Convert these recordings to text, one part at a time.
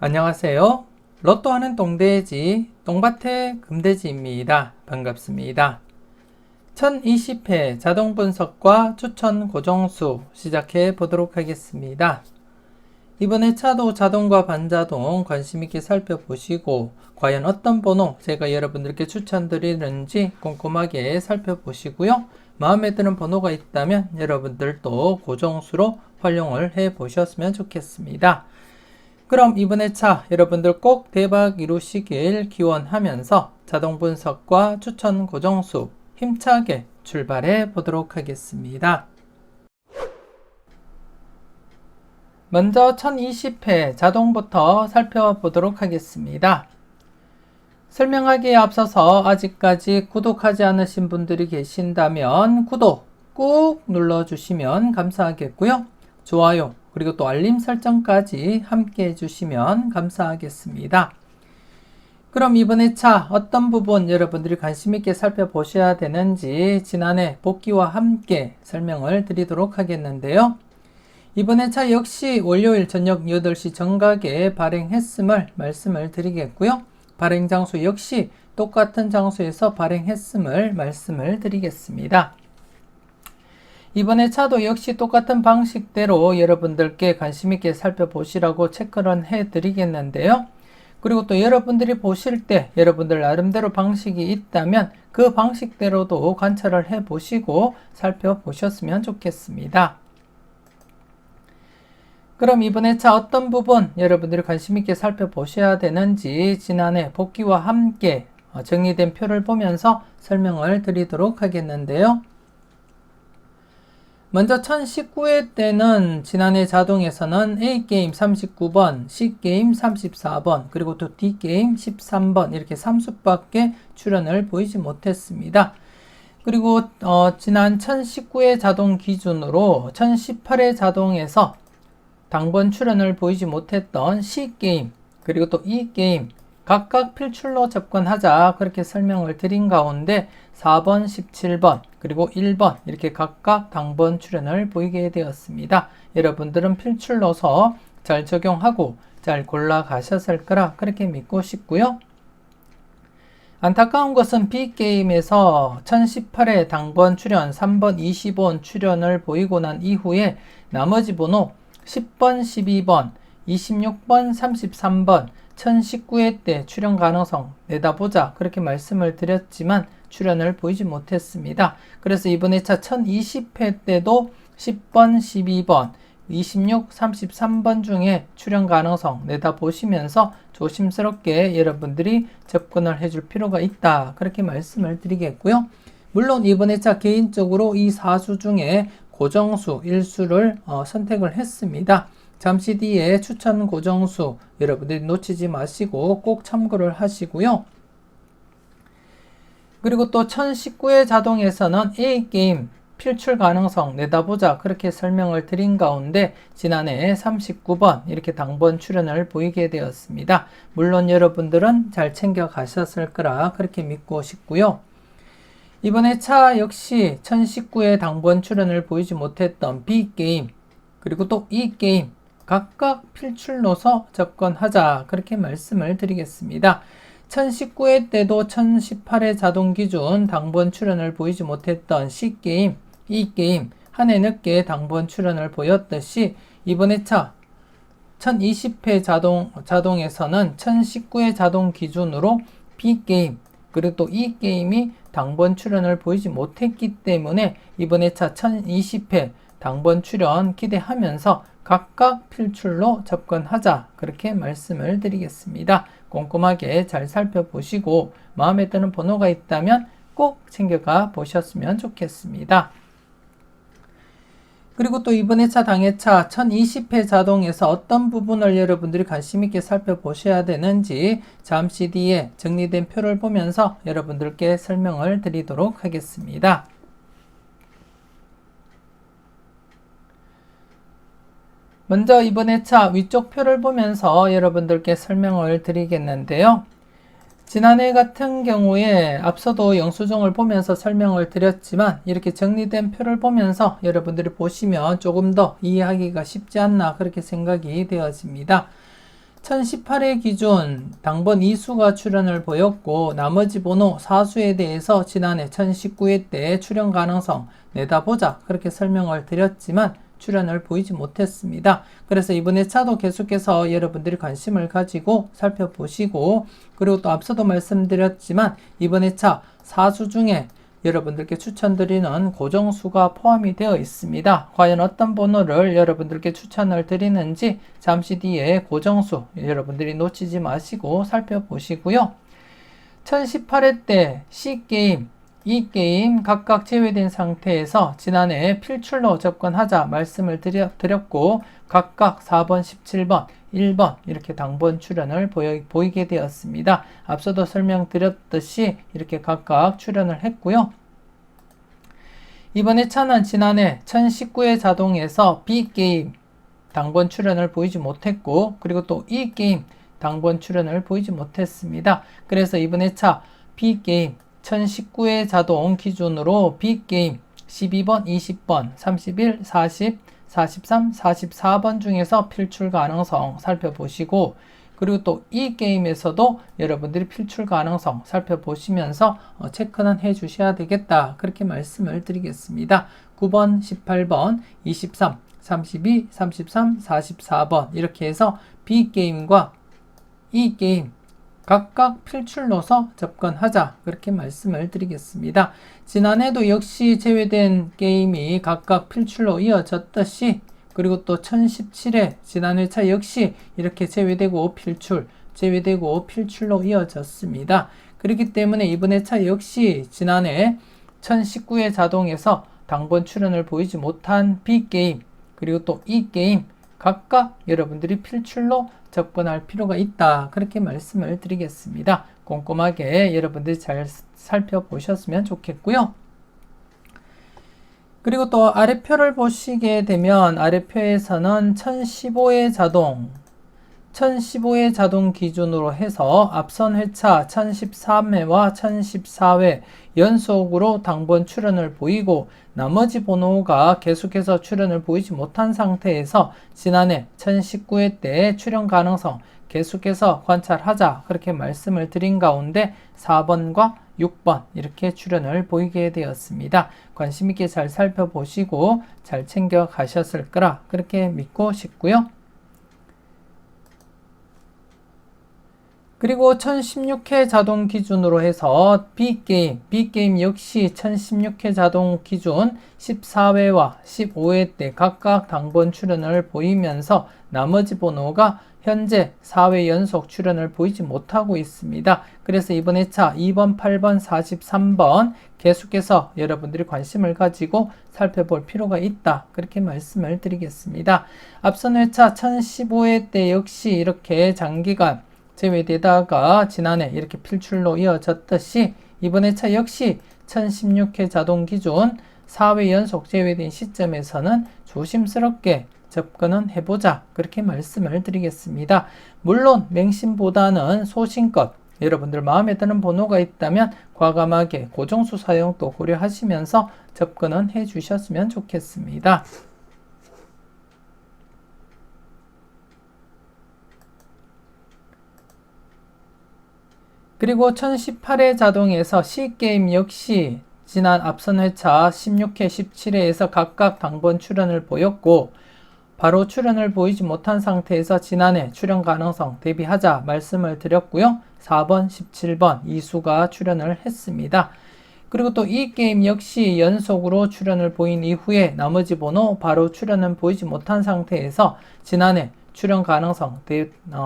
안녕하세요. 로또하는 똥돼지, 똥밭의 금돼지입니다. 반갑습니다. 1020회 자동 분석과 추천 고정수 시작해 보도록 하겠습니다. 이번 회차도 자동과 반자동 관심있게 살펴보시고 과연 어떤 번호 제가 여러분들께 추천드리는지 꼼꼼하게 살펴보시고요. 마음에 드는 번호가 있다면 여러분들도 고정수로 활용을 해 보셨으면 좋겠습니다. 그럼 이번 회차 여러분들 꼭 대박 이루시길 기원하면서 자동 분석과 추천 고정수 힘차게 출발해 보도록 하겠습니다. 먼저 1020회 자동부터 살펴보도록 하겠습니다. 설명하기에 앞서서 아직까지 구독하지 않으신 분들이 계신다면 구독 꾹 눌러주시면 감사하겠고요. 좋아요 그리고 또 알림 설정까지 함께 해주시면 감사하겠습니다. 그럼 이번 회차 어떤 부분 여러분들이 관심있게 살펴보셔야 되는지 지난해 복귀와 함께 설명을 드리도록 하겠는데요. 이번 회차 역시 월요일 저녁 8시 정각에 발행했음을 말씀을 드리겠고요. 발행 장소 역시 똑같은 장소에서 발행했음을 말씀을 드리겠습니다. 이번 회차도 역시 똑같은 방식대로 여러분들께 관심있게 살펴보시라고 체크를 해드리겠는데요. 그리고 또 여러분들이 보실 때 여러분들 나름대로 방식이 있다면 그 방식대로도 관찰을 해보시고 살펴보셨으면 좋겠습니다. 그럼 이번 회차 어떤 부분 여러분들이 관심있게 살펴보셔야 되는지 지난해 복귀와 함께 정리된 표를 보면서 설명을 드리도록 하겠는데요. 먼저 1019회 때는 지난해 자동에서는 A게임 39번, C게임 34번, 그리고 또 D게임 13번 이렇게 3수밖에 출연을 보이지 못했습니다. 그리고 지난 1019회 자동 기준으로 1018회 자동에서 당번 출연을 보이지 못했던 C게임, 그리고 또 E게임 각각 필출로 접근하자 그렇게 설명을 드린 가운데 4번, 17번, 그리고 1번 이렇게 각각 당번 출연을 보이게 되었습니다. 여러분들은 필출로서 잘 적용하고 잘 골라 가셨을 거라 그렇게 믿고 싶고요. 안타까운 것은 B게임에서 1018회 당번 출연 3번, 20번 출연을 보이고 난 이후에 나머지 번호 10번, 12번, 26번, 33번 1019회 때 출연 가능성 내다보자 그렇게 말씀을 드렸지만 출연을 보이지 못했습니다. 그래서 이번 회차 1020회 때도 10번, 12번, 26, 33번 중에 출연 가능성 내다보시면서 조심스럽게 여러분들이 접근을 해줄 필요가 있다 그렇게 말씀을 드리겠고요. 물론 이번 회차 개인적으로 이 4수 중에 고정수 1수를 선택을 했습니다. 잠시 뒤에 추천 고정수 여러분들이 놓치지 마시고 꼭 참고를 하시고요. 그리고 또 1019회 자동에서는 A게임 필출 가능성 내다보자 그렇게 설명을 드린 가운데 지난해 39번 이렇게 당번 출연을 보이게 되었습니다. 물론 여러분들은 잘 챙겨 가셨을 거라 그렇게 믿고 싶고요. 이번 회차 역시 1019회 당번 출연을 보이지 못했던 B게임 그리고 또 E게임 각각 필출로서 접근하자 그렇게 말씀을 드리겠습니다. 1019회 때도 1018회 자동 기준 당번 출연을 보이지 못했던 C게임, E게임 한 해 늦게 당번 출연을 보였듯이 이번 회차 1020회 자동에서는 1019회 자동 기준으로 B게임 그리고 또 E게임이 당번 출연을 보이지 못했기 때문에 이번 회차 1020회 당번 출연 기대하면서 각각 필출로 접근하자 그렇게 말씀을 드리겠습니다. 꼼꼼하게 잘 살펴보시고 마음에 드는 번호가 있다면 꼭 챙겨가 보셨으면 좋겠습니다. 그리고 또 이번 회차 당회차 1020회 자동에서 어떤 부분을 여러분들이 관심있게 살펴보셔야 되는지 잠시 뒤에 정리된 표를 보면서 여러분들께 설명을 드리도록 하겠습니다. 먼저 이번 회차 위쪽 표를 보면서 여러분들께 설명을 드리겠는데요. 지난해 같은 경우에 앞서도 영수증을 보면서 설명을 드렸지만 이렇게 정리된 표를 보면서 여러분들이 보시면 조금 더 이해하기가 쉽지 않나 그렇게 생각이 되어집니다. 1018회 기준 당번 2수가 출연을 보였고 나머지 번호 4수에 대해서 지난해 1019회 때 출연 가능성 내다보자 그렇게 설명을 드렸지만 출연을 보이지 못했습니다. 그래서 이번에 차도 계속해서 여러분들이 관심을 가지고 살펴보시고, 그리고 또 앞서도 말씀드렸지만 이번에 차 4수 중에 여러분들께 추천드리는 고정수가 포함이 되어 있습니다. 과연 어떤 번호를 여러분들께 추천을 드리는지 잠시 뒤에 고정수 여러분들이 놓치지 마시고 살펴보시고요. 1018회 때 C게임, E게임 각각 제외된 상태에서 지난해 필출로 접근하자 말씀을 드렸고 각각 4번, 17번, 1번 이렇게 당번 출연을 보이게 되었습니다. 앞서도 설명드렸듯이 이렇게 각각 출연을 했고요. 이번에 차는 지난해 1019회 자동에서 B게임 당번 출연을 보이지 못했고, 그리고 또 E게임 당번 출연을 보이지 못했습니다. 그래서 이번에 차 B게임 1019회 자동 기준으로 B게임 12번, 20번, 31, 40, 43, 44번 중에서 필출 가능성 살펴보시고, 그리고 또 이 게임에서도 여러분들이 필출 가능성 살펴보시면서 체크는 해 주셔야 되겠다 그렇게 말씀을 드리겠습니다. 9번, 18번, 23, 32, 33, 44번 이렇게 해서 B게임과 E게임 각각 필출로서 접근하자 그렇게 말씀을 드리겠습니다. 지난해도 역시 제외된 게임이 각각 필출로 이어졌듯이, 그리고 또 1017회 지난해차 역시 이렇게 제외되고 필출로 이어졌습니다. 그렇기 때문에 이번 차 역시 지난해 1019회 자동에서 당번 출연을 보이지 못한 B게임 그리고 또 E게임 각각 여러분들이 필출로 접근할 필요가 있다 그렇게 말씀을 드리겠습니다. 꼼꼼하게 여러분들이 잘 살펴보셨으면 좋겠고요. 그리고 또 아래표를 보시게 되면 아래표에서는 1015회 자동 기준으로 해서 앞선 회차 1013회와 1014회 연속으로 당번 출연을 보이고 나머지 번호가 계속해서 출연을 보이지 못한 상태에서 지난해 1019회 때 출연 가능성 계속해서 관찰하자 그렇게 말씀을 드린 가운데 4번과 6번 이렇게 출연을 보이게 되었습니다. 관심 있게 잘 살펴보시고 잘 챙겨 가셨을 거라 그렇게 믿고 싶고요. 그리고 1016회 자동 기준으로 해서 B게임 역시 1016회 자동 기준 14회와 15회 때 각각 당번 출연을 보이면서 나머지 번호가 현재 4회 연속 출연을 보이지 못하고 있습니다. 그래서 이번 회차 2번, 8번, 43번 계속해서 여러분들이 관심을 가지고 살펴볼 필요가 있다. 그렇게 말씀을 드리겠습니다. 앞선 회차 1015회 때 역시 이렇게 장기간 제외되다가 지난해 이렇게 필출로 이어졌듯이 이번 회차 역시 1016회 자동 기준 4회 연속 제외된 시점에서는 조심스럽게 접근은 해보자 그렇게 말씀을 드리겠습니다. 물론 맹신보다는 소신껏 여러분들 마음에 드는 번호가 있다면 과감하게 고정수 사용도 고려하시면서 접근은 해 주셨으면 좋겠습니다. 그리고 1018회 자동에서 C게임 역시 지난 앞선 회차 16회, 17회에서 각각 당번 출연을 보였고 바로 출연을 보이지 못한 상태에서 지난해 출연 가능성 대비하자 말씀을 드렸고요. 4번, 17번 이수가 출연을 했습니다. 그리고 또 이 게임 역시 연속으로 출연을 보인 이후에 나머지 번호 바로 출연은 보이지 못한 상태에서 지난해 출연 가능성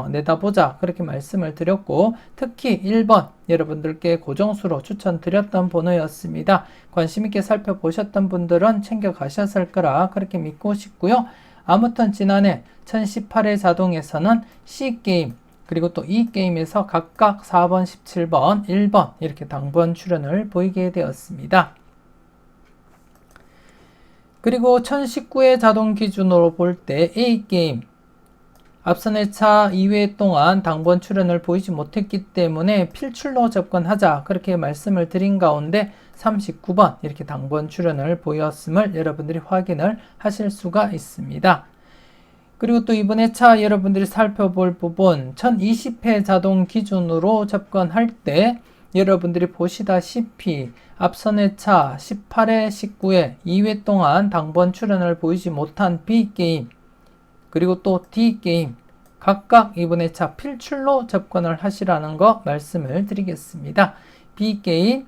내다보자 그렇게 말씀을 드렸고 특히 1번 여러분들께 고정수로 추천드렸던 번호였습니다. 관심 있게 살펴보셨던 분들은 챙겨 가셨을 거라 그렇게 믿고 싶고요. 아무튼 지난해 1018회 자동에서는 C게임 그리고 또 E게임에서 각각 4번, 17번, 1번 이렇게 당번 출연을 보이게 되었습니다. 그리고 1019회 자동 기준으로 볼 때 A게임 앞선 회차 2회 동안 당번 출연을 보이지 못했기 때문에 필출로 접근하자 그렇게 말씀을 드린 가운데 39번 이렇게 당번 출연을 보였음을 여러분들이 확인을 하실 수가 있습니다. 그리고 또 이번 회차 여러분들이 살펴볼 부분 1020회 자동 기준으로 접근할 때 여러분들이 보시다시피 앞선 회차 18회, 19회 2회 동안 당번 출연을 보이지 못한 B게임 그리고 또 D게임 각각 이번 회차 필출로 접근을 하시라는 거 말씀을 드리겠습니다. B게임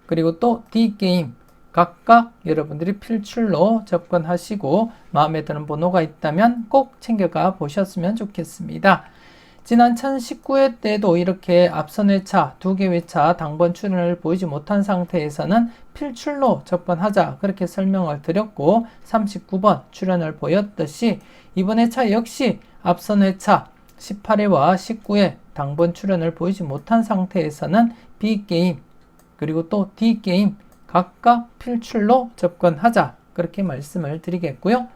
그리고 또 D게임 각각 여러분들이 필출로 접근하시고 마음에 드는 번호가 있다면 꼭 챙겨가 보셨으면 좋겠습니다. 지난 1019회 때도 이렇게 앞선 회차, 2개 회차 당번 출연을 보이지 못한 상태에서는 필출로 접근하자 그렇게 설명을 드렸고 39번 출연을 보였듯이 이번 회차 역시 앞선 회차 18회와 19회 당번 출연을 보이지 못한 상태에서는 B게임 그리고 또 D게임 각각 필출로 접근하자 그렇게 말씀을 드리겠고요.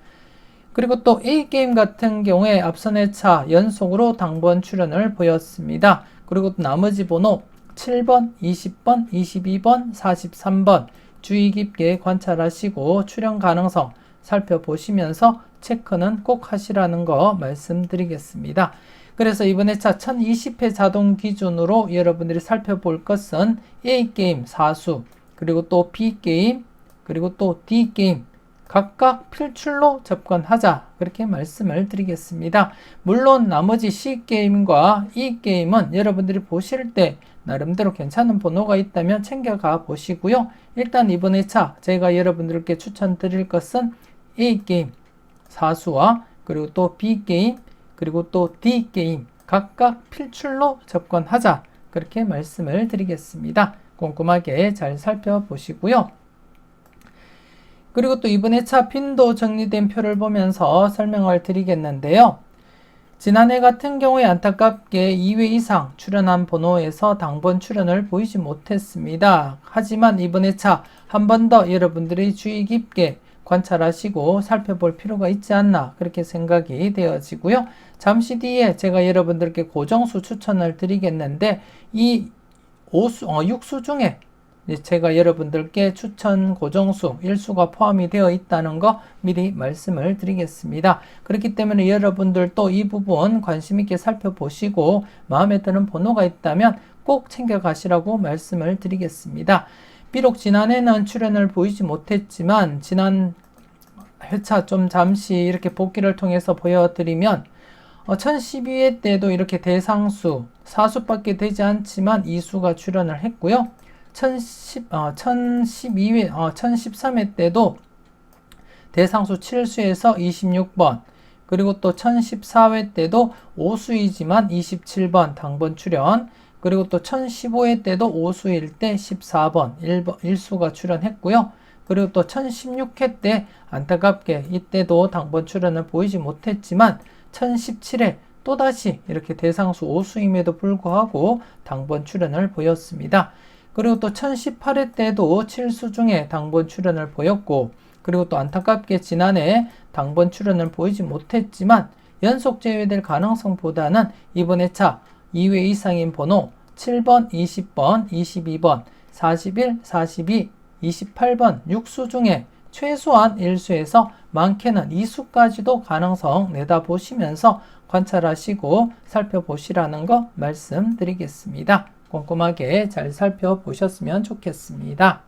그리고 또 A게임 같은 경우에 앞선 회차 연속으로 당번 출연을 보였습니다. 그리고 또 나머지 번호 7번, 20번, 22번, 43번 주의 깊게 관찰하시고 출연 가능성 살펴보시면서 체크는 꼭 하시라는 거 말씀드리겠습니다. 그래서 이번 회차 1020회 자동 기준으로 여러분들이 살펴볼 것은 A게임 4수 그리고 또 B게임 그리고 또 D게임 각각 필출로 접근하자 그렇게 말씀을 드리겠습니다. 물론 나머지 C게임과 E게임은 여러분들이 보실 때 나름대로 괜찮은 번호가 있다면 챙겨가 보시고요. 일단 이번 회차 제가 여러분들께 추천드릴 것은 A게임 4수와 그리고 또 B게임 그리고 또 D게임 각각 필출로 접근하자 그렇게 말씀을 드리겠습니다. 꼼꼼하게 잘 살펴보시고요. 그리고 또 이번 회차 빈도 정리된 표를 보면서 설명을 드리겠는데요. 지난해 같은 경우에 안타깝게 2회 이상 출연한 번호에서 당번 출연을 보이지 못했습니다. 하지만 이번 회차 한 번 더 여러분들이 주의 깊게 관찰하시고 살펴볼 필요가 있지 않나 그렇게 생각이 되어지고요. 잠시 뒤에 제가 여러분들께 고정수 추천을 드리겠는데 이 6수 중에 제가 여러분들께 추천 고정수 1수가 포함이 되어 있다는 거 미리 말씀을 드리겠습니다. 그렇기 때문에 여러분들도 이 부분 관심 있게 살펴보시고 마음에 드는 번호가 있다면 꼭 챙겨 가시라고 말씀을 드리겠습니다. 비록 지난해는 출연을 보이지 못했지만 지난 회차 좀 잠시 이렇게 복기를 통해서 보여드리면 1012회 때도 이렇게 대상수 4수밖에 되지 않지만 2수가 출연을 했고요. 1013회 때도 대상수 7수에서 26번 그리고 또 1014회 때도 5수이지만 27번 당번 출연 그리고 또 1015회 때도 5수일 때 14번 1수가 출연했고요. 그리고 또 1016회 때 안타깝게 이때도 당번 출연을 보이지 못했지만 1017회 또다시 이렇게 대상수 5수임에도 불구하고 당번 출연을 보였습니다. 그리고 또 1018회 때도 7수 중에 당번 출연을 보였고 그리고 또 안타깝게 지난해 당번 출연을 보이지 못했지만 연속 제외될 가능성보다는 이번 회차 2회 이상인 번호 7번, 20번, 22번, 41, 42, 28번 6수 중에 최소한 1수에서 많게는 2수까지도 가능성 내다보시면서 관찰하시고 살펴보시라는 거 말씀드리겠습니다. 꼼꼼하게 잘 살펴보셨으면 좋겠습니다.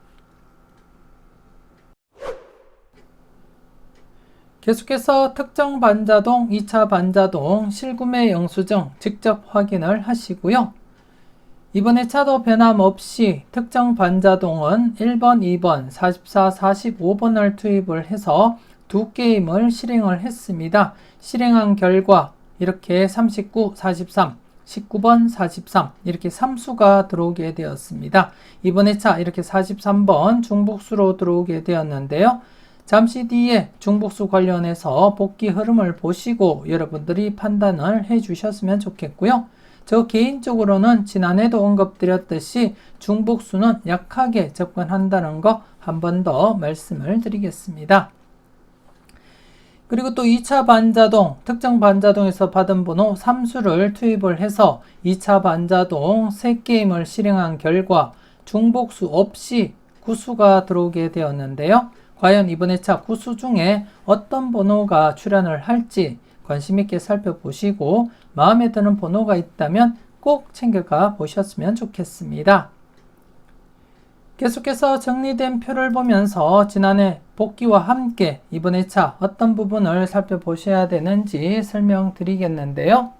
계속해서 특정 반자동, 2차 반자동, 실구매 영수증 직접 확인을 하시고요. 이번 회차도 변함없이 특정 반자동은 1번, 2번, 44, 45번을 투입을 해서 두 게임을 실행을 했습니다. 실행한 결과 이렇게 39, 43, 19번, 43 이렇게 3수가 들어오게 되었습니다. 이번 회차 이렇게 43번 중복수로 들어오게 되었는데요. 잠시 뒤에 중복수 관련해서 복귀 흐름을 보시고 여러분들이 판단을 해 주셨으면 좋겠고요. 저 개인적으로는 지난해도 언급드렸듯이 중복수는 약하게 접근한다는 거 한 번 더 말씀을 드리겠습니다. 그리고 또 2차 반자동, 특정 반자동에서 받은 번호 3수를 투입을 해서 2차 반자동 3게임을 실행한 결과 중복수 없이 9수가 들어오게 되었는데요. 과연 이번 회차 9수 중에 어떤 번호가 출연을 할지 관심 있게 살펴보시고 마음에 드는 번호가 있다면 꼭 챙겨가 보셨으면 좋겠습니다. 계속해서 정리된 표를 보면서 지난해 복귀와 함께 이번 회차 어떤 부분을 살펴보셔야 되는지 설명드리겠는데요.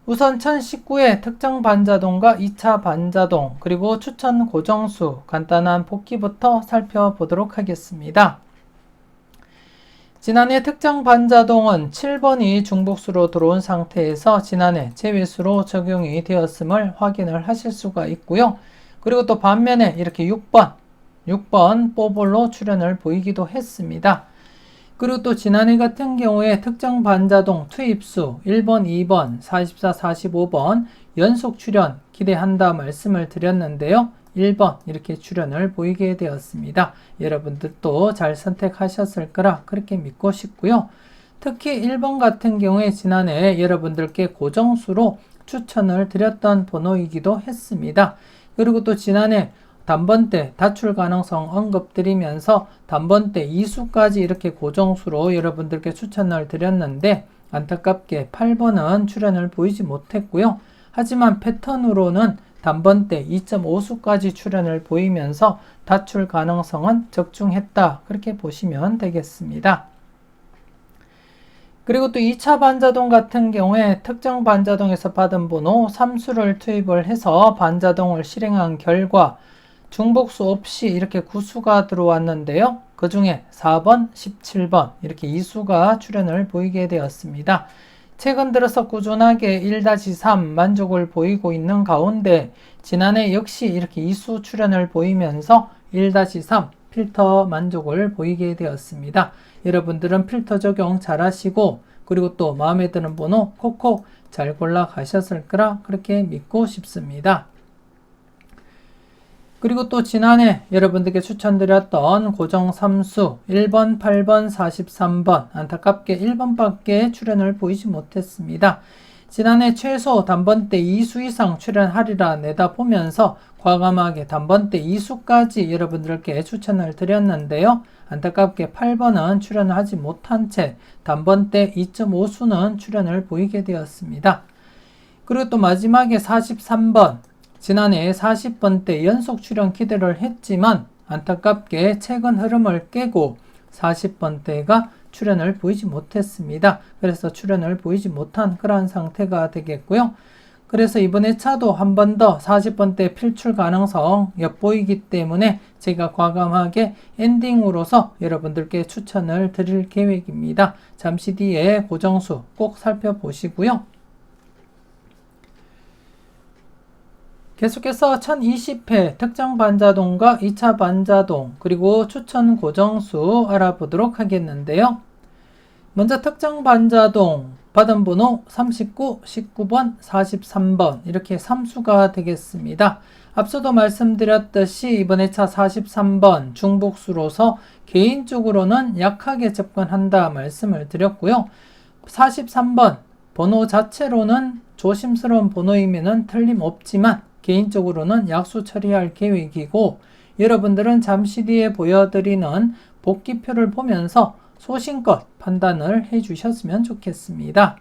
우선 1019의 특정 반자동과 2차 반자동 그리고 추천 고정수 간단한 복기부터 살펴보도록 하겠습니다. 지난해 특정 반자동은 7번이 중복수로 들어온 상태에서 지난해 제외수로 적용이 되었음을 확인을 하실 수가 있고요. 그리고 또 반면에 이렇게 6번 뽀볼로 출현을 보이기도 했습니다. 그리고 또 지난해 같은 경우에 특정 반자동 투입수 1번, 2번, 44, 45번 연속 출현 기대한다 말씀을 드렸는데요. 1번 이렇게 출현을 보이게 되었습니다. 여러분들도 잘 선택하셨을 거라 그렇게 믿고 싶고요. 특히 1번 같은 경우에 지난해 여러분들께 고정수로 추천을 드렸던 번호이기도 했습니다. 그리고 또 지난해 단번대 다출 가능성 언급드리면서 단번대 2수까지 이렇게 고정수로 여러분들께 추천을 드렸는데 안타깝게 8번은 출현을 보이지 못했고요. 하지만 패턴으로는 단번대 2.5수까지 출현을 보이면서 다출 가능성은 적중했다. 그렇게 보시면 되겠습니다. 그리고 또 2차 반자동 같은 경우에 특정 반자동에서 받은 번호 3수를 투입을 해서 반자동을 실행한 결과 중복수 없이 이렇게 9수가 들어왔는데요. 그 중에 4번, 17번 이렇게 2수가 출현을 보이게 되었습니다. 최근 들어서 꾸준하게 1-3 만족을 보이고 있는 가운데 지난해 역시 이렇게 2수 출현을 보이면서 1-3 필터 만족을 보이게 되었습니다. 여러분들은 필터 적용 잘 하시고 그리고 또 마음에 드는 번호 콕콕 잘 골라 가셨을 거라 그렇게 믿고 싶습니다. 그리고 또 지난해 여러분들께 추천드렸던 고정 3수 1번, 8번, 43번 안타깝게 1번밖에 출현을 보이지 못했습니다. 지난해 최소 단번대 2수 이상 출현하리라 내다보면서 과감하게 단번대 2수까지 여러분들께 추천을 드렸는데요. 안타깝게 8번은 출현을 하지 못한 채 단번대 2.5수는 출현을 보이게 되었습니다. 그리고 또 마지막에 43번 지난해 40번대 연속 출현 기대를 했지만 안타깝게 최근 흐름을 깨고 40번대가 출현을 보이지 못했습니다. 그래서 출현을 보이지 못한 그러한 상태가 되겠고요. 그래서 이번 회차도 한 번 더 40번대 필출 가능성 엿보이기 때문에 제가 과감하게 엔딩으로서 여러분들께 추천을 드릴 계획입니다. 잠시 뒤에 고정수 꼭 살펴보시고요. 계속해서 1020회 특정 반자동과 2차 반자동 그리고 추천 고정수 알아보도록 하겠는데요. 먼저 특정 반자동 받은 번호 39, 19번, 43번 이렇게 3수가 되겠습니다. 앞서도 말씀드렸듯이 이번 회차 43번 중복수로서 개인적으로는 약하게 접근한다 말씀을 드렸고요. 43번 번호 자체로는 조심스러운 번호이면 틀림없지만 개인적으로는 약수 처리할 계획이고 여러분들은 잠시 뒤에 보여드리는 복기표를 보면서 소신껏 판단을 해주셨으면 좋겠습니다.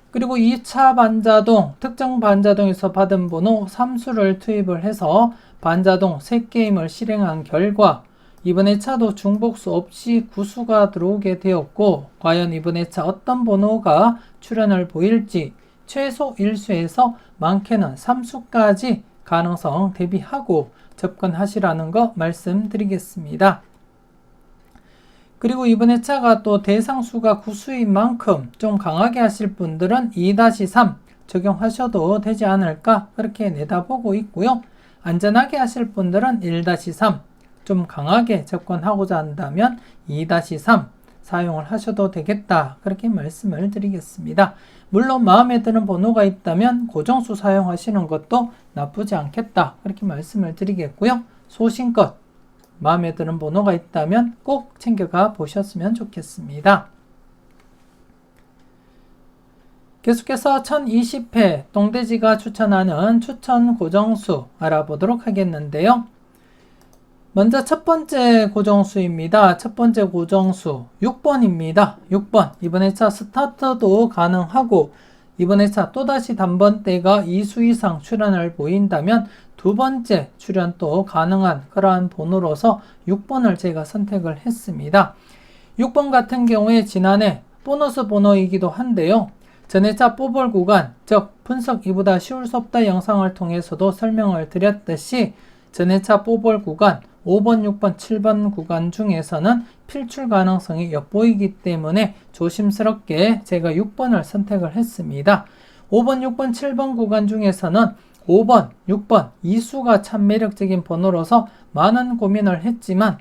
그리고 2차 반자동, 특정 반자동에서 받은 번호 3수를 투입을 해서 반자동 3게임을 실행한 결과 이번 회차도 중복수 없이 9수가 들어오게 되었고 과연 이번 회차 어떤 번호가 출현을 보일지 최소 1수에서 많게는 3수까지 가능성 대비하고 접근하시라는 거 말씀드리겠습니다. 그리고 이번 회차가 또 대상수가 9수인 만큼 좀 강하게 하실 분들은 2-3 적용하셔도 되지 않을까 그렇게 내다보고 있고요. 안전하게 하실 분들은 1-3 좀 강하게 접근하고자 한다면 2-3 사용을 하셔도 되겠다 그렇게 말씀을 드리겠습니다. 물론 마음에 드는 번호가 있다면 고정수 사용하시는 것도 나쁘지 않겠다 그렇게 말씀을 드리겠고요. 소신껏 마음에 드는 번호가 있다면 꼭 챙겨가 보셨으면 좋겠습니다. 계속해서 1020회 똥돼지가 추천하는 추천 고정수 알아보도록 하겠는데요. 먼저 첫 번째 고정수입니다. 첫 번째 고정수 6번입니다. 6번. 이번 회차 스타트도 가능하고 이번 회차 또다시 단번대가 2수 이상 출현을 보인다면 두 번째 출현도 가능한 그러한 번호로서 6번을 제가 선택을 했습니다. 6번 같은 경우에 지난해 보너스 번호이기도 한데요. 전회차 뽑을 구간, 즉 분석 이보다 쉬울 수 없다 영상을 통해서도 설명을 드렸듯이 전회차 뽑을 구간 5번, 6번, 7번 구간 중에서는 필출 가능성이 엿보이기 때문에 조심스럽게 제가 6번을 선택을 했습니다. 5번, 6번, 7번 구간 중에서는 5번, 6번, 이 수가 참 매력적인 번호로서 많은 고민을 했지만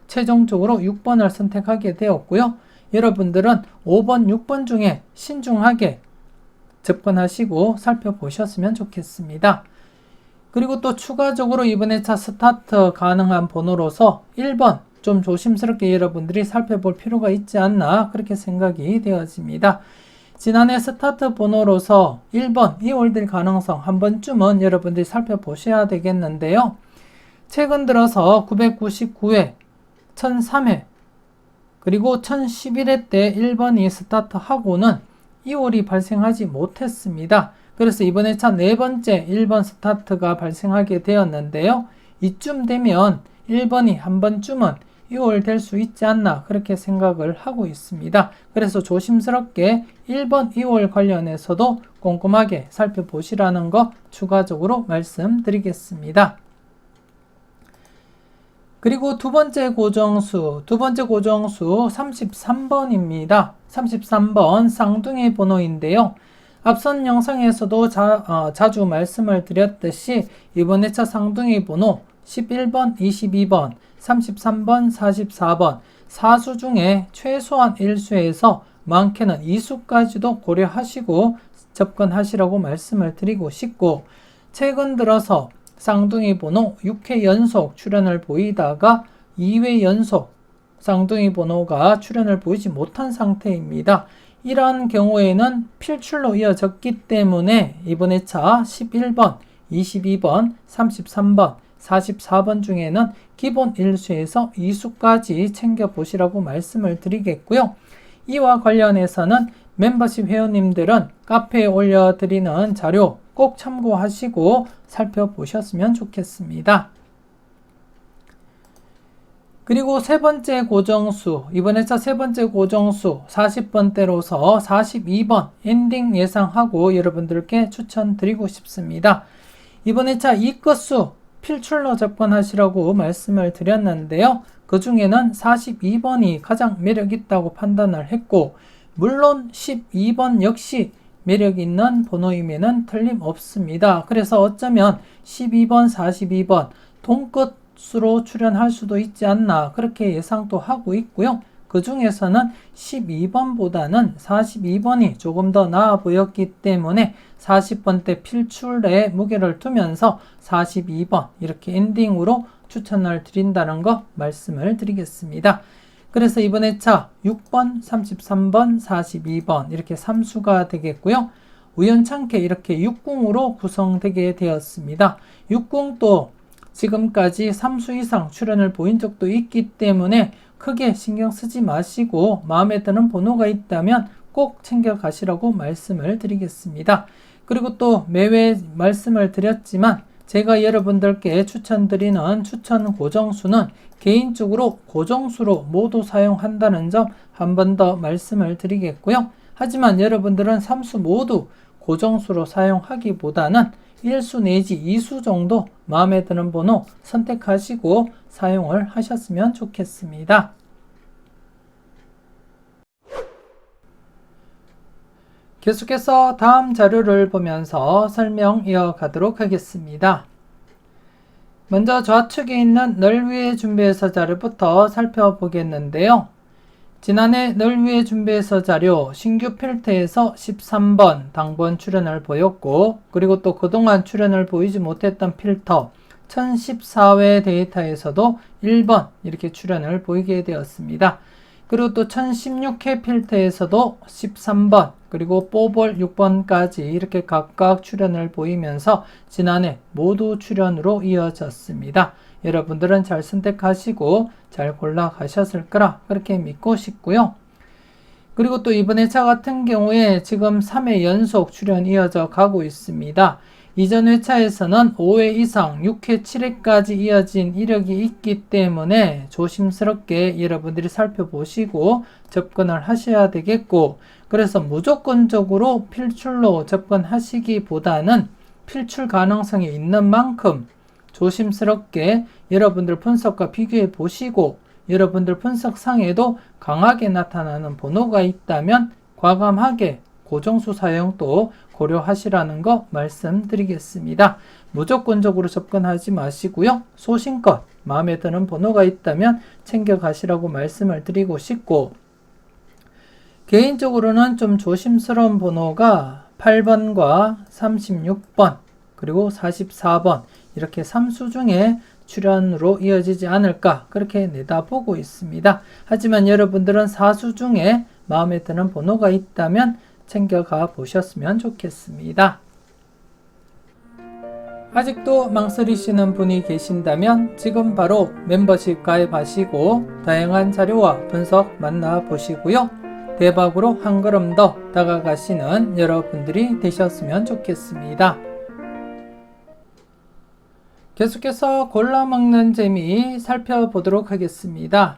최종적으로 6번을 선택하게 되었고요. 여러분들은 5번, 6번 중에 신중하게 접근하시고 살펴보셨으면 좋겠습니다. 그리고 또 추가적으로 이번 회차 스타트 가능한 번호로서 1번 좀 조심스럽게 여러분들이 살펴볼 필요가 있지 않나 그렇게 생각이 되어집니다. 지난해 스타트 번호로서 1번 이월될 가능성 한 번쯤은 여러분들이 살펴보셔야 되겠는데요. 최근 들어서 999회, 1003회, 그리고 1011회 때 1번이 스타트하고는 2월이 발생하지 못했습니다. 그래서 이번 회차 네 번째 1번 스타트가 발생하게 되었는데요. 이쯤 되면 1번이 한 번쯤은 2월 될 수 있지 않나 그렇게 생각을 하고 있습니다. 그래서 조심스럽게 1번 2월 관련해서도 꼼꼼하게 살펴보시라는 거 추가적으로 말씀드리겠습니다. 그리고 두 번째 고정수 33번입니다. 33번 쌍둥이 번호인데요. 앞선 영상에서도 자주 말씀을 드렸듯이 이번 회차 쌍둥이 번호 11번, 22번, 33번, 44번 4수 중에 최소한 1수에서 많게는 2수까지도 고려하시고 접근하시라고 말씀을 드리고 싶고 최근 들어서 쌍둥이 번호 6회 연속 출현을 보이다가 2회 연속 쌍둥이 번호가 출현을 보이지 못한 상태입니다. 이러한 경우에는 필출로 이어졌기 때문에 이번 회차 11번, 22번, 33번, 44번 중에는 기본 1수에서 2수까지 챙겨보시라고 말씀을 드리겠고요. 이와 관련해서는 멤버십 회원님들은 카페에 올려드리는 자료 꼭 참고하시고 살펴보셨으면 좋겠습니다. 그리고 세 번째 고정수, 이번 회차 세 번째 고정수 40번대로서 42번 엔딩 예상하고 여러분들께 추천드리고 싶습니다. 이번 회차 2끝수 필출로 접근하시라고 말씀을 드렸는데요. 그 중에는 42번이 가장 매력 있다고 판단을 했고 물론 12번 역시 매력 있는 번호임에는 틀림없습니다. 그래서 어쩌면 12번, 42번 동끝수로 출현할 수도 있지 않나 그렇게 예상도 하고 있고요. 그 중에서는 12번보다는 42번이 조금 더 나아 보였기 때문에 40번대 필출에 무게를 두면서 42번 이렇게 엔딩으로 추천을 드린다는 거 말씀을 드리겠습니다. 그래서 이번 회차 6번, 33번, 42번 이렇게 3수가 되겠고요. 우연찮게 이렇게 60으로 구성되게 되었습니다. 60도 지금까지 3수 이상 출현을 보인 적도 있기 때문에 크게 신경 쓰지 마시고 마음에 드는 번호가 있다면 꼭 챙겨 가시라고 말씀을 드리겠습니다. 그리고 또 매회 말씀을 드렸지만 제가 여러분들께 추천드리는 추천 고정수는 개인적으로 고정수로 모두 사용한다는 점 한 번 더 말씀을 드리겠고요. 하지만 여러분들은 3수 모두 고정수로 사용하기보다는 1수 내지 2수 정도 마음에 드는 번호 선택하시고 사용을 하셨으면 좋겠습니다. 계속해서 다음 자료를 보면서 설명 이어가도록 하겠습니다. 먼저 좌측에 있는 널 위해 준비해서 자료부터 살펴보겠는데요. 지난해 널 위해 준비해서 자료 신규 필터에서 13번 당번 출현을 보였고 그리고 또 그동안 출현을 보이지 못했던 필터 1014회 데이터에서도 1번 이렇게 출현을 보이게 되었습니다. 그리고 또 1016회 필터에서도 13번 그리고 뽑을 6번까지 이렇게 각각 출현을 보이면서 지난해 모두 출현으로 이어졌습니다. 여러분들은 잘 선택하시고 잘 골라가셨을 거라 그렇게 믿고 싶고요. 그리고 또 이번 회차 같은 경우에 지금 3회 연속 출연 이어져 가고 있습니다. 이전 회차에서는 5회 이상 6회, 7회까지 이어진 이력이 있기 때문에 조심스럽게 여러분들이 살펴보시고 접근을 하셔야 되겠고, 그래서 무조건적으로 필출로 접근하시기보다는 필출 가능성이 있는 만큼 조심스럽게 여러분들 분석과 비교해 보시고, 여러분들 분석상에도 강하게 나타나는 번호가 있다면 과감하게 고정수 사용도 고려하시라는 거 말씀드리겠습니다. 무조건적으로 접근하지 마시고요. 소신껏 마음에 드는 번호가 있다면 챙겨가시라고 말씀을 드리고 싶고, 개인적으로는 좀 조심스러운 번호가 8번과 36번 그리고 44번 이렇게 3수 중에 출연으로 이어지지 않을까 그렇게 내다보고 있습니다. 하지만 여러분들은 4수 중에 마음에 드는 번호가 있다면 챙겨가 보셨으면 좋겠습니다. 아직도 망설이시는 분이 계신다면 지금 바로 멤버십 가입하시고 다양한 자료와 분석 만나보시고요. 대박으로 한 걸음 더 다가가시는 여러분들이 되셨으면 좋겠습니다. 계속해서 골라먹는 재미 살펴보도록 하겠습니다.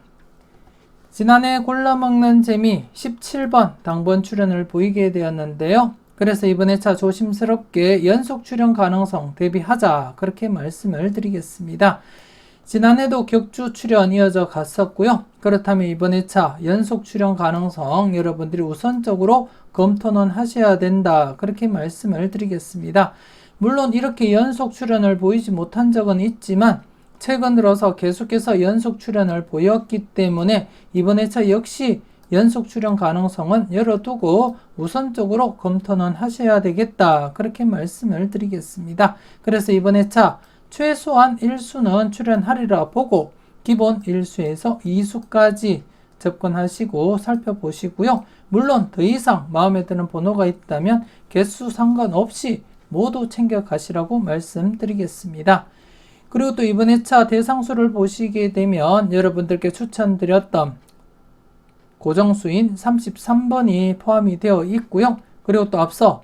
지난해 골라먹는 재미 17번 당번 출연을 보이게 되었는데요. 그래서 이번 회차 조심스럽게 연속 출연 가능성 대비하자 그렇게 말씀을 드리겠습니다. 지난해도 격주 출연 이어져 갔었고요. 그렇다면 이번 회차 연속 출연 가능성 여러분들이 우선적으로 검토는 하셔야 된다 그렇게 말씀을 드리겠습니다. 물론 이렇게 연속 출연을 보이지 못한 적은 있지만 최근 들어서 계속해서 연속 출연을 보였기 때문에 이번 회차 역시 연속 출연 가능성은 열어두고 우선적으로 검토는 하셔야 되겠다 그렇게 말씀을 드리겠습니다. 그래서 이번 회차 최소한 1수는 출연하리라 보고 기본 1수에서 2수까지 접근하시고 살펴보시고요. 물론 더 이상 마음에 드는 번호가 있다면 개수 상관없이 모두 챙겨가시라고 말씀드리겠습니다. 그리고 또 이번 회차 대상수를 보시게 되면 여러분들께 추천드렸던 고정수인 33번이 포함이 되어 있고요. 그리고 또 앞서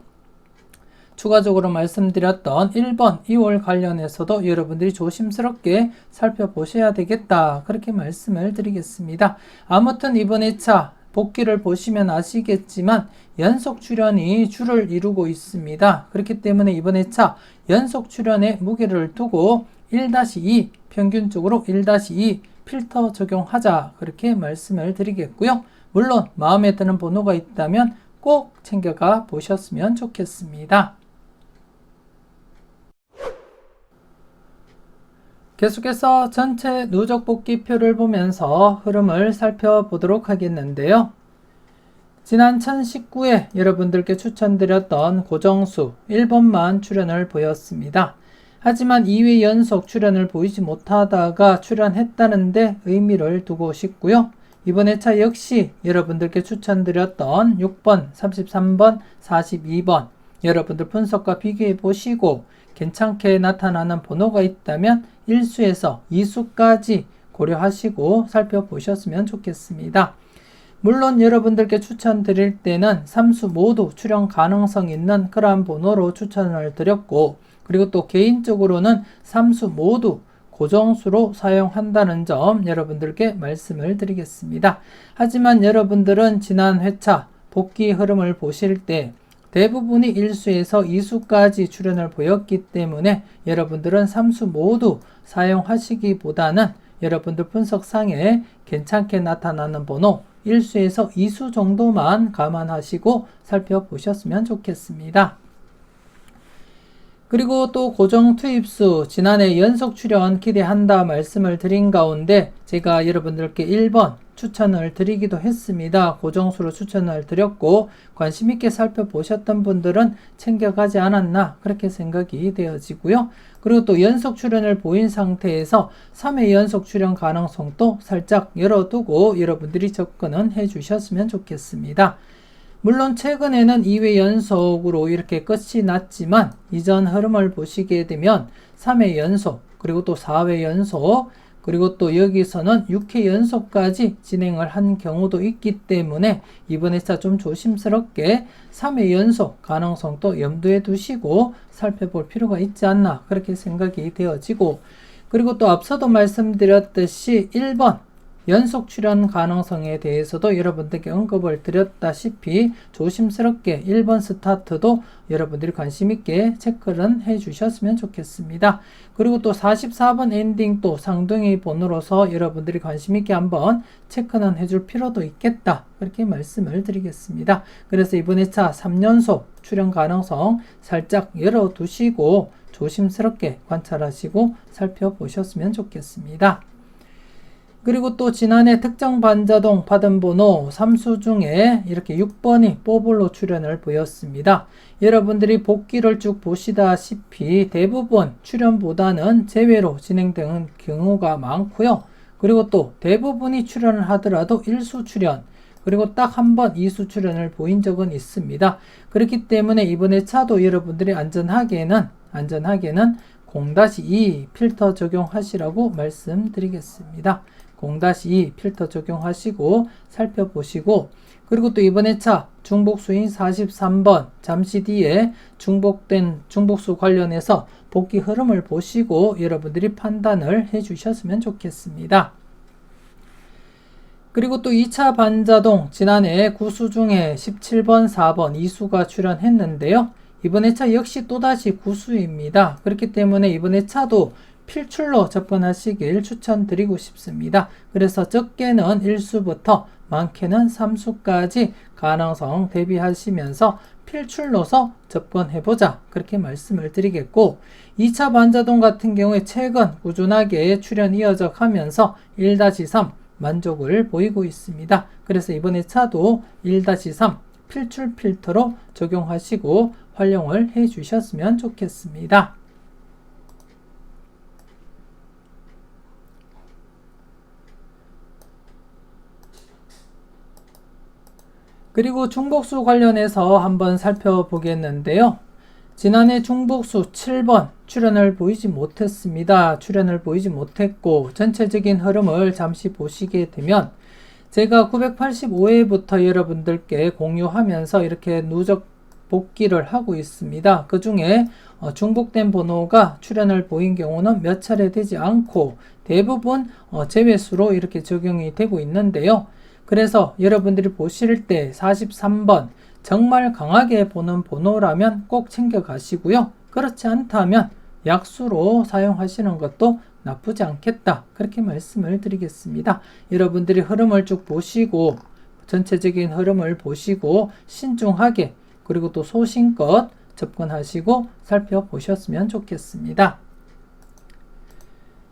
추가적으로 말씀드렸던 1번 2월 관련해서도 여러분들이 조심스럽게 살펴보셔야 되겠다 그렇게 말씀을 드리겠습니다. 아무튼 이번 회차 복귀를 보시면 아시겠지만 연속 출연이 주를 이루고 있습니다. 그렇기 때문에 이번 회차 연속 출연에 무게를 두고 1-2 평균적으로 1-2 필터 적용하자 그렇게 말씀을 드리겠고요. 물론 마음에 드는 번호가 있다면 꼭 챙겨가 보셨으면 좋겠습니다. 계속해서 전체 누적 복귀표를 보면서 흐름을 살펴보도록 하겠는데요. 지난 1019회 여러분들께 추천드렸던 고정수 1번만 출연을 보였습니다. 하지만 2회 연속 출연을 보이지 못하다가 출연했다는데 의미를 두고 싶고요. 이번 회차 역시 여러분들께 추천드렸던 6번, 33번, 42번 여러분들 분석과 비교해 보시고 괜찮게 나타나는 번호가 있다면 1수에서 2수까지 고려하시고 살펴보셨으면 좋겠습니다. 물론 여러분들께 추천드릴 때는 3수 모두 출연 가능성 있는 그러한 번호로 추천을 드렸고, 그리고 또 개인적으로는 3수 모두 고정수로 사용한다는 점 여러분들께 말씀을 드리겠습니다. 하지만 여러분들은 지난 회차 복귀 흐름을 보실 때 대부분이 1수에서 2수까지 출연을 보였기 때문에 여러분들은 3수 모두 사용하시기보다는 여러분들 분석상에 괜찮게 나타나는 번호 1수에서 2수 정도만 감안하시고 살펴보셨으면 좋겠습니다. 그리고 또 고정 투입수 지난해 연속 출연 기대한다 말씀을 드린 가운데 제가 여러분들께 1번 추천을 드리기도 했습니다. 고정수로 추천을 드렸고 관심 있게 살펴보셨던 분들은 챙겨가지 않았나 그렇게 생각이 되어지고요. 그리고 또 연속 출연을 보인 상태에서 3회 연속 출연 가능성도 살짝 열어두고 여러분들이 접근은 해주셨으면 좋겠습니다. 물론 최근에는 2회 연속으로 이렇게 끝이 났지만 이전 흐름을 보시게 되면 3회 연속 그리고 또 4회 연속, 그리고 또 여기서는 6회 연속까지 진행을 한 경우도 있기 때문에 이번 회차 좀 조심스럽게 3회 연속 가능성도 염두에 두시고 살펴볼 필요가 있지 않나 그렇게 생각이 되어지고, 그리고 또 앞서도 말씀드렸듯이 1번 연속 출연 가능성에 대해서도 여러분들께 언급을 드렸다시피 조심스럽게 1번 스타트도 여러분들이 관심있게 체크를 해주셨으면 좋겠습니다. 그리고 또 44번 엔딩도 쌍둥이 번호로서 여러분들이 관심있게 한번 체크는 해줄 필요도 있겠다 그렇게 말씀을 드리겠습니다. 그래서 이번 회차 3연속 출연 가능성 살짝 열어두시고 조심스럽게 관찰하시고 살펴보셨으면 좋겠습니다. 그리고 또 지난해 특정 반자동 받은 번호 3수 중에 이렇게 6번이 뽀블로 출연을 보였습니다. 여러분들이 복기를 쭉 보시다시피 대부분 출연보다는 제외로 진행되는 경우가 많고요. 그리고 또 대부분이 출연을 하더라도 1수 출연, 그리고 딱 한 번 2수 출연을 보인 적은 있습니다. 그렇기 때문에 이번 회차도 여러분들이 안전하게는 0-2 필터 적용하시라고 말씀드리겠습니다. 0-2 필터 적용하시고 살펴보시고, 그리고 또 이번 회차 중복수인 43번 잠시 뒤에 중복수 관련해서 복귀 흐름을 보시고 여러분들이 판단을 해 주셨으면 좋겠습니다. 그리고 또 2차 반자동 지난해 9수 중에 17번, 4번 2수가 출연했는데요. 이번 회차 역시 또다시 9수입니다. 그렇기 때문에 이번 회차도 필출로 접근하시길 추천드리고 싶습니다. 그래서 적게는 1수부터 많게는 3수까지 가능성 대비하시면서 필출로서 접근해보자 그렇게 말씀을 드리겠고, 2차 반자동 같은 경우에 최근 꾸준하게 출연 이어져 가면서 1-3 만족을 보이고 있습니다. 그래서 이번 회차도 1-3 필출 필터로 적용하시고 활용을 해 주셨으면 좋겠습니다. 그리고 중복수 관련해서 한번 살펴보겠는데요. 지난해 중복수 7번 출연을 보이지 못했고 전체적인 흐름을 잠시 보시게 되면 제가 985회부터 여러분들께 공유하면서 이렇게 누적 복귀를 하고 있습니다. 그 중에 중복된 번호가 출연을 보인 경우는 몇 차례 되지 않고 대부분 제외수로 이렇게 적용이 되고 있는데요. 그래서 여러분들이 보실 때 43번 정말 강하게 보는 번호라면 꼭 챙겨 가시고요. 그렇지 않다면 약수로 사용하시는 것도 나쁘지 않겠다 그렇게 말씀을 드리겠습니다. 여러분들이 흐름을 쭉 보시고 전체적인 흐름을 보시고 신중하게 그리고 또 소신껏 접근하시고 살펴보셨으면 좋겠습니다.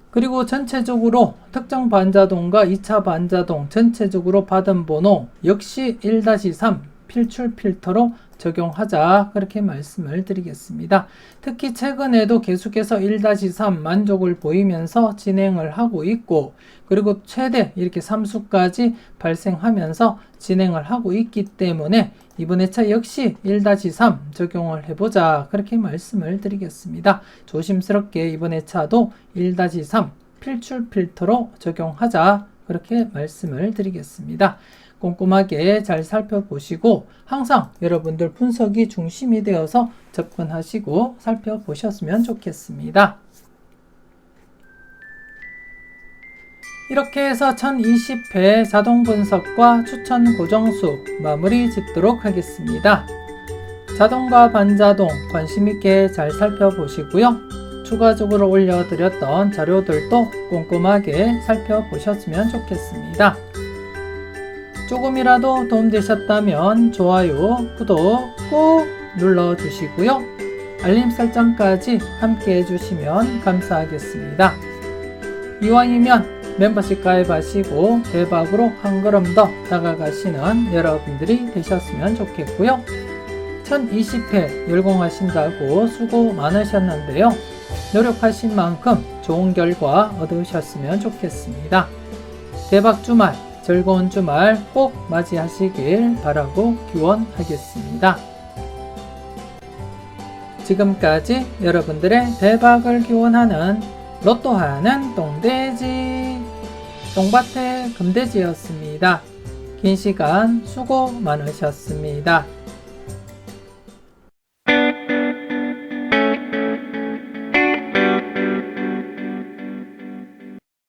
그리고 전체적으로 특정 반자동과 2차 반자동 전체적으로 받은 번호 역시 1-3 필출 필터로 적용하자 그렇게 말씀을 드리겠습니다. 특히 최근에도 계속해서 1-3 만족을 보이면서 진행을 하고 있고, 그리고 최대 이렇게 3수까지 발생하면서 진행을 하고 있기 때문에 이번 회차 역시 1-3 적용을 해보자 그렇게 말씀을 드리겠습니다. 조심스럽게 이번 회차도 1-3 필출 필터로 적용하자 그렇게 말씀을 드리겠습니다. 꼼꼼하게 잘 살펴보시고 항상 여러분들 분석이 중심이 되어서 접근하시고 살펴보셨으면 좋겠습니다. 이렇게 해서 1020회 자동 분석과 추천 고정수 마무리 짓도록 하겠습니다. 자동과 반자동 관심있게 잘 살펴보시고요. 추가적으로 올려드렸던 자료들도 꼼꼼하게 살펴보셨으면 좋겠습니다. 조금이라도 도움되셨다면 좋아요, 구독 꼭 눌러주시고요. 알림 설정까지 함께 해주시면 감사하겠습니다. 이왕이면 멤버십 가입하시고 대박으로 한 걸음 더 다가가시는 여러분들이 되셨으면 좋겠고요. 1020회 열공하신다고 수고 많으셨는데요. 노력하신 만큼 좋은 결과 얻으셨으면 좋겠습니다. 대박 주말, 즐거운 주말 꼭 맞이하시길 바라고 기원하겠습니다. 지금까지 여러분들의 대박을 기원하는 로또 하나는 똥돼지, 똥밭의 금돼지였습니다. 긴 시간 수고 많으셨습니다.